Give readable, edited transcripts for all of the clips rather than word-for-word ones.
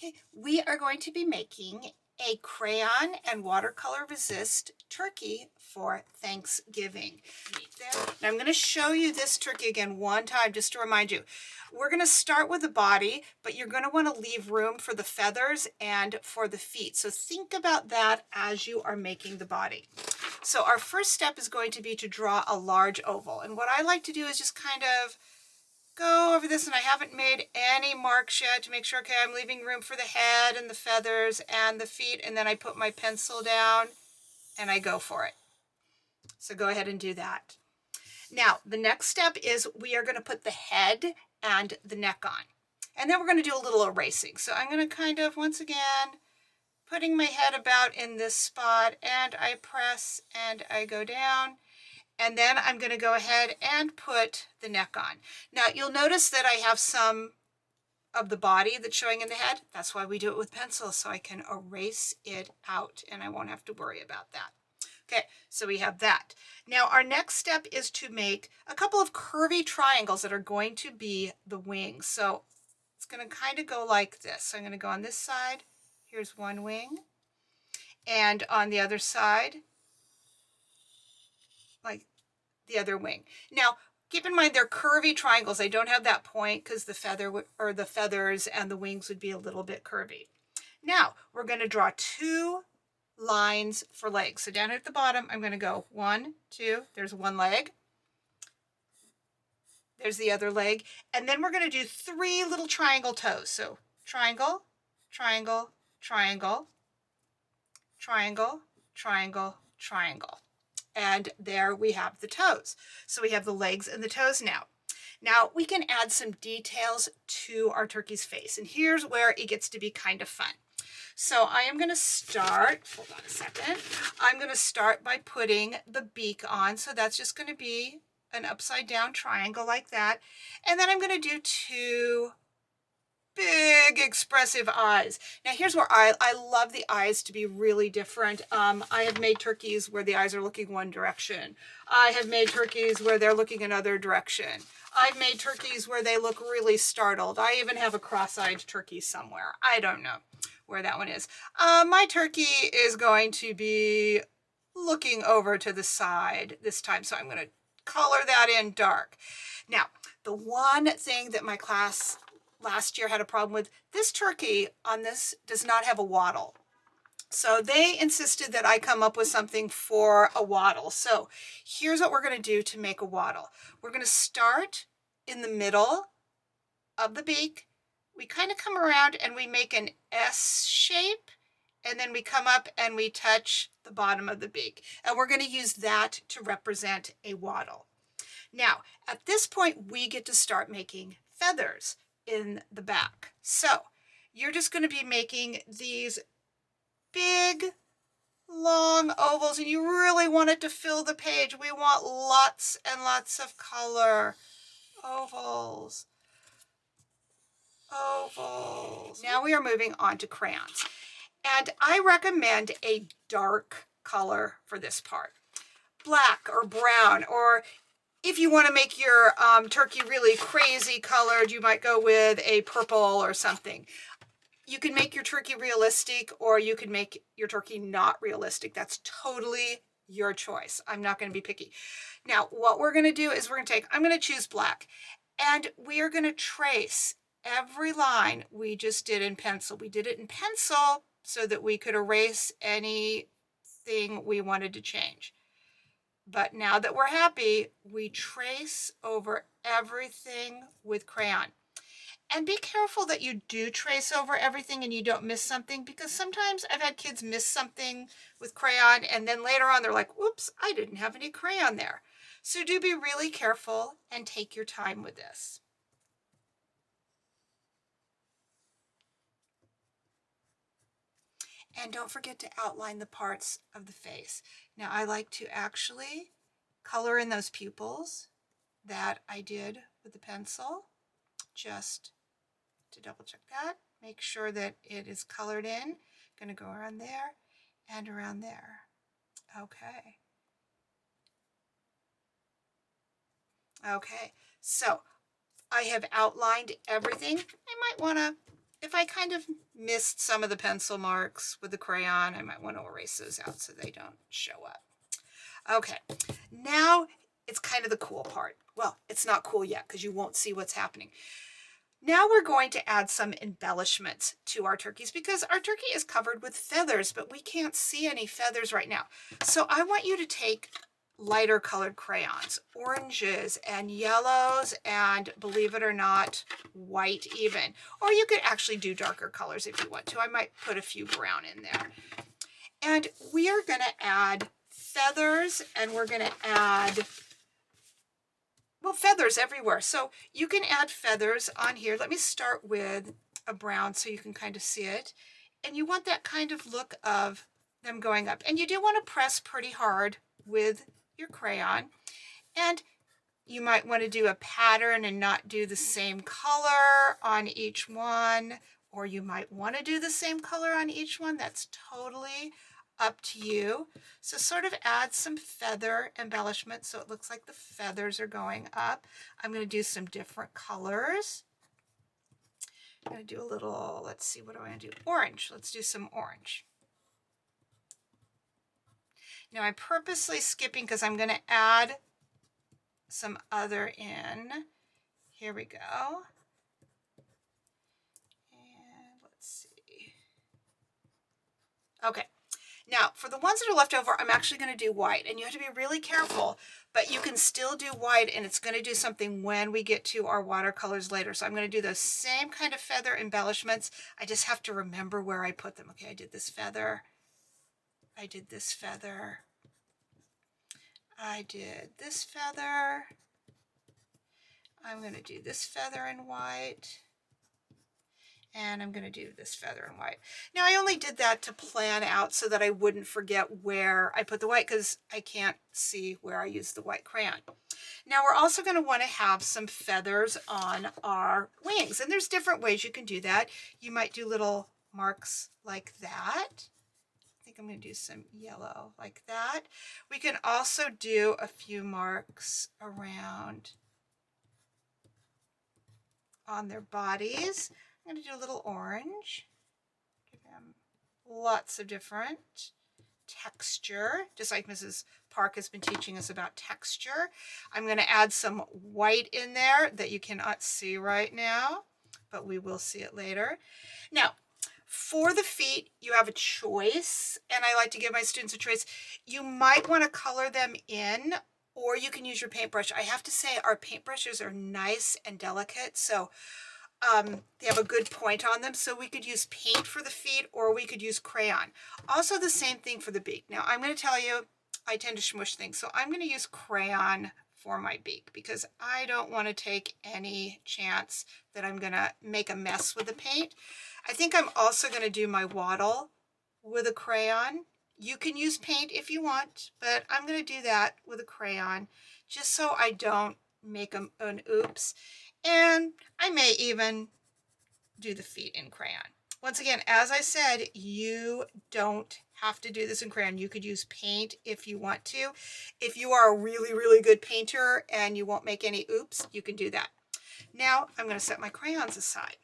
Okay, we are going to be making a crayon and watercolor resist turkey for Thanksgiving. Now I'm going to show you this turkey again one time just to remind you. We're going to start with the body, but you're going to want to leave room for the feathers and for the feet. So think about that as you are making the body. So our first step is going to be to draw a large oval. And what I like to do is just kind of go over this, and I haven't made any marks yet to make sure, okay, I'm leaving room for the head and the feathers and the feet, and then I put my pencil down and I go for it. So go ahead and do that. Now, the next step is we are going to put the head and the neck on. And then we're going to do a little erasing. So I'm going to kind of, once again, putting my head about in this spot, and I press and I go down. And then I'm going to go ahead and put the neck on. Now you'll notice that I have some of the body that's showing in the head. That's why we do it with pencil, so I can erase it out and I won't have to worry about that. Okay, so we have that. Now our next step is to make a couple of curvy triangles that are going to be the wings. So it's going to kind of go like this. So I'm going to go on this side. Here's one wing. And on the other side, like the other wing. Now, keep in mind they're curvy triangles. They don't have that point because the feathers and the wings would be a little bit curvy. Now, we're going to draw two lines for legs. So down at the bottom, I'm going to go 1, 2, there's one leg. There's the other leg. And then we're going to do 3 little triangle toes. So triangle, triangle, triangle, triangle, triangle, triangle. And there we have the toes. So we have the legs and the toes now. Now we can add some details to our turkey's face. And here's where it gets to be kind of fun. So I am going to start, hold on a second. I'm going to start by putting the beak on. So that's just going to be an upside down triangle like that. And then I'm going to do 2 big expressive eyes. Now here's where I love the eyes to be really different. I have made turkeys where the eyes are looking one direction. I have made turkeys where they're looking another direction. I've made turkeys where they look really startled. I even have a cross-eyed turkey somewhere. I don't know where that one is. My turkey is going to be looking over to the side this time, so I'm going to color that in dark. Now, the one thing that my class last year had a problem with, this turkey on this does not have a wattle. So they insisted that I come up with something for a wattle. So here's what we're going to do to make a wattle. We're going to start in the middle of the beak. We kind of come around and we make an S shape, and then we come up and we touch the bottom of the beak. And we're going to use that to represent a wattle. Now, at this point, we get to start making feathers in the back. So you're just going to be making these big long ovals, and you really want it to fill the page. We want lots and lots of color. Ovals, ovals. Now we are moving on to crayons, and I recommend a dark color for this part. Black or brown, or if you want to make your turkey really crazy colored, you might go with a purple or something. You can make your turkey realistic, or you can make your turkey not realistic. That's totally your choice. I'm not going to be picky. Now, what we're going to do is I'm going to choose black, and we are going to trace every line we just did in pencil. We did it in pencil so that we could erase anything we wanted to change. But now that we're happy, we trace over everything with crayon. And be careful that you do trace over everything and you don't miss something, because sometimes I've had kids miss something with crayon and then later on they're like, whoops, I didn't have any crayon there. So do be really careful and take your time with this. And don't forget to outline the parts of the face. Now I like to actually color in those pupils that I did with the pencil, just to double check that. Make sure that it is colored in. Going to go around there and around there. Okay. Okay, so I have outlined everything. I might want to, if I kind of missed some of the pencil marks with the crayon, I might want to erase those out so they don't show up. Okay, now it's kind of the cool part. Well, it's not cool yet because you won't see what's happening. Now we're going to add some embellishments to our turkeys because our turkey is covered with feathers, but we can't see any feathers right now. So I want you to take lighter colored crayons, oranges and yellows, and believe it or not, white even. Or you could actually do darker colors if you want to. I might put a few brown in there. And we are going to add feathers, and we're going to add, well, feathers everywhere. So you can add feathers on here. Let me start with a brown so you can kind of see it. And you want that kind of look of them going up. And you do want to press pretty hard with your crayon. And you might want to do a pattern and not do the same color on each one. Or you might want to do the same color on each one. That's totally up to you. So sort of add some feather embellishment so it looks like the feathers are going up. I'm going to do some different colors. I'm going to do a little, let's see, what do I want to do? Orange. Let's do some orange. Now I'm purposely skipping because I'm going to add some other in. Here we go. And let's see. Okay. Now, for the ones that are left over, I'm actually going to do white, and you have to be really careful, but you can still do white, and it's going to do something when we get to our watercolors later. So I'm going to do those same kind of feather embellishments. I just have to remember where I put them. Okay, I did this feather. I did this feather. I did this feather. I'm going to do this feather in white. And I'm going to do this feather in white. Now, I only did that to plan out so that I wouldn't forget where I put the white because I can't see where I used the white crayon. Now, we're also going to want to have some feathers on our wings. And there's different ways you can do that. You might do little marks like that. I think I'm going to do some yellow like that. We can also do a few marks around on their bodies. I'm going to do a little orange, give them lots of different texture, just like Mrs. Park has been teaching us about texture. I'm going to add some white in there that you cannot see right now, but we will see it later. Now, for the feet, you have a choice, and I like to give my students a choice. You might want to color them in, or you can use your paintbrush. I have to say our paintbrushes are nice and delicate, so they have a good point on them, so we could use paint for the feet or we could use crayon. Also the same thing for the beak. Now I'm going to tell you, I tend to smush things, so I'm going to use crayon for my beak because I don't want to take any chance that I'm going to make a mess with the paint. I think I'm also going to do my wattle with a crayon. You can use paint if you want, but I'm going to do that with a crayon just so I don't make an oops. And I may even do the feet in crayon. Once again, as I said, you don't have to do this in crayon. You could use paint if you want to. If you are a really, really good painter and you won't make any oops, you can do that. Now I'm going to set my crayons aside.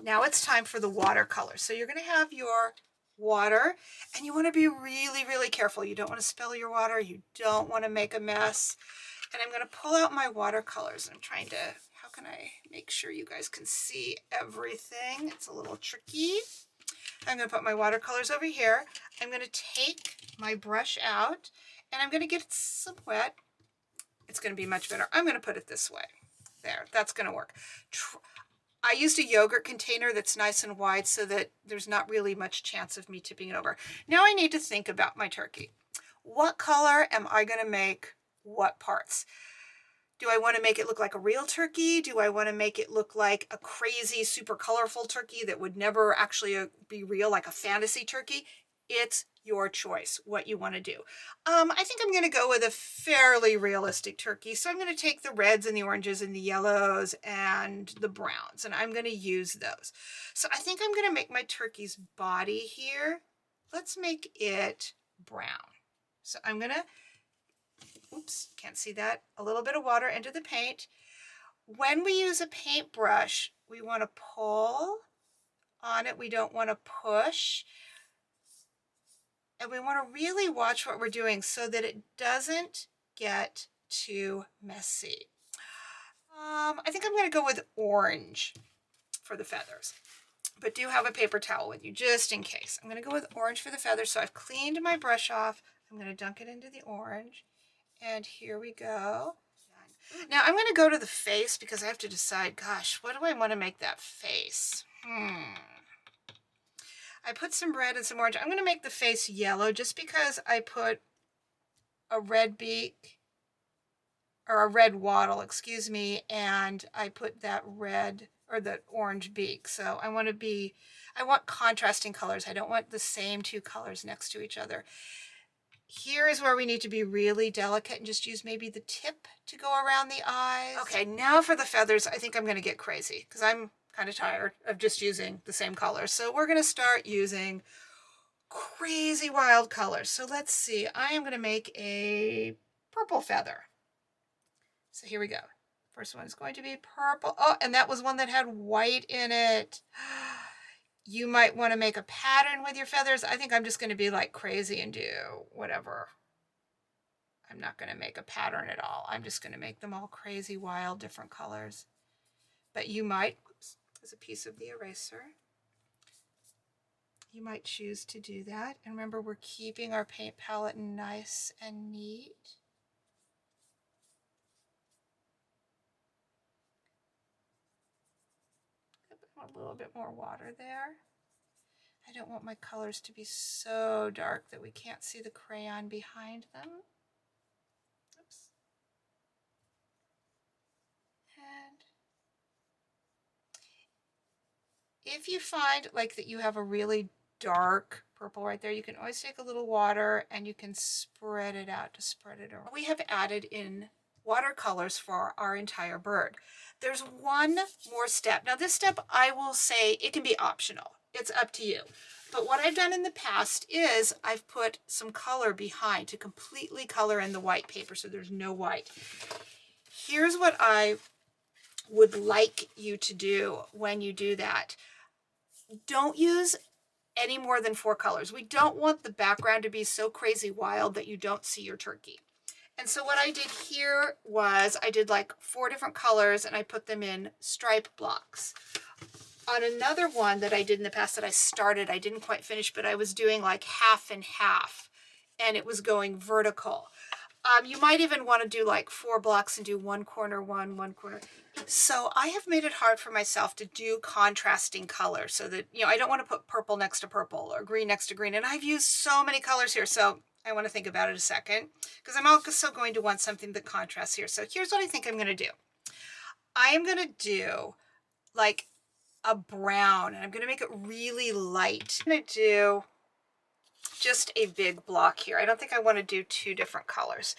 Now it's time for the watercolor. So you're going to have your water, and you want to be really, really careful. You don't want to spill your water. You don't want to make a mess. And I'm going to pull out my watercolors. I'm trying to, how can I make sure you guys can see everything? It's a little tricky. I'm going to put my watercolors over here. I'm going to take my brush out, and I'm going to get some wet. It's going to be much better. I'm going to put it this way. There, that's going to work. I used a yogurt container that's nice and wide so that there's not really much chance of me tipping it over. Now I need to think about my turkey. What color am I going to make what parts? Do I want to make it look like a real turkey? Do I want to make it look like a crazy, super colorful turkey that would never actually be real, like a fantasy turkey? It's your choice what you want to do. I think I'm going to go with a fairly realistic turkey. So I'm going to take the reds and the oranges and the yellows and the browns, and I'm going to use those. So I think I'm going to make my turkey's body here. Let's make it brown. So I'm going to, oops, can't see that, a little bit of water into the paint. When we use a paintbrush, we want to pull on it. We don't want to push. And we want to really watch what we're doing so that it doesn't get too messy. I think I'm going to go with orange for the feathers, but do have a paper towel with you just in case. I'm going to go with orange for the feathers. So I've cleaned my brush off. I'm going to dunk it into the orange. And here we go. Now I'm going to go to the face because I have to decide, gosh, what do I want to make that face? I put some red and some orange. I'm going to make the face yellow just because I put a red beak, or a red wattle, excuse me, and I put that red or the orange beak. So I want contrasting colors. I don't want the same two colors next to each other. Here is where we need to be really delicate and just use maybe the tip to go around the eyes. Okay, now for the feathers, I think I'm going to get crazy because I'm kind of tired of just using the same colors. So we're going to start using crazy wild colors. So let's see. I am going to make a purple feather. So here we go. First one is going to be purple. Oh, and that was one that had white in it. You might want to make a pattern with your feathers. I think I'm just going to be like crazy and do whatever. I'm not going to make a pattern at all. I'm just going to make them all crazy, wild, different colors. But you might, oops, there's a piece of the eraser. You might choose to do that. And remember, we're keeping our paint palette nice and neat. A little bit more water there. I don't want my colors to be so dark that we can't see the crayon behind them. Oops. And if you find like that you have a really dark purple right there, you can always take a little water and you can spread it out to spread it around. We have added in watercolors for our entire bird. There's one more step. Now this step, I will say it can be optional. It's up to you. But what I've done in the past is I've put some color behind to completely color in the white paper so there's no white. Here's what I would like you to do when you do that. Don't use any more than 4 colors. We don't want the background to be so crazy wild that you don't see your turkey. And so what I did here was I did like 4 different colors and I put them in stripe blocks. On another one that I did in the past that I started, I didn't quite finish, but I was doing like half and half and it was going vertical. You might even want to do like 4 blocks and do one corner, one corner. So I have made it hard for myself to do contrasting colors so that, you know, I don't want to put purple next to purple or green next to green. And I've used so many colors here. So I want to think about it a second because I'm also going to want something that contrasts here. So here's what I think I'm going to do. I am going to do like a brown and I'm going to make it really light. I'm going to do just a big block here. I don't think I want to do 2 different colors.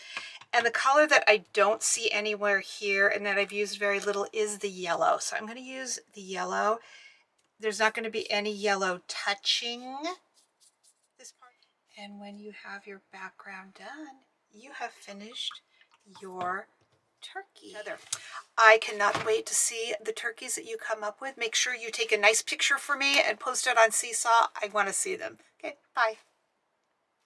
And the color that I don't see anywhere here and that I've used very little is the yellow. So I'm going to use the yellow. There's not going to be any yellow touching this part. And when you have your background done, you have finished your turkey. I cannot wait to see the turkeys that you come up with. Make sure you take a nice picture for me and post it on Seesaw. I want to see them. Okay, bye.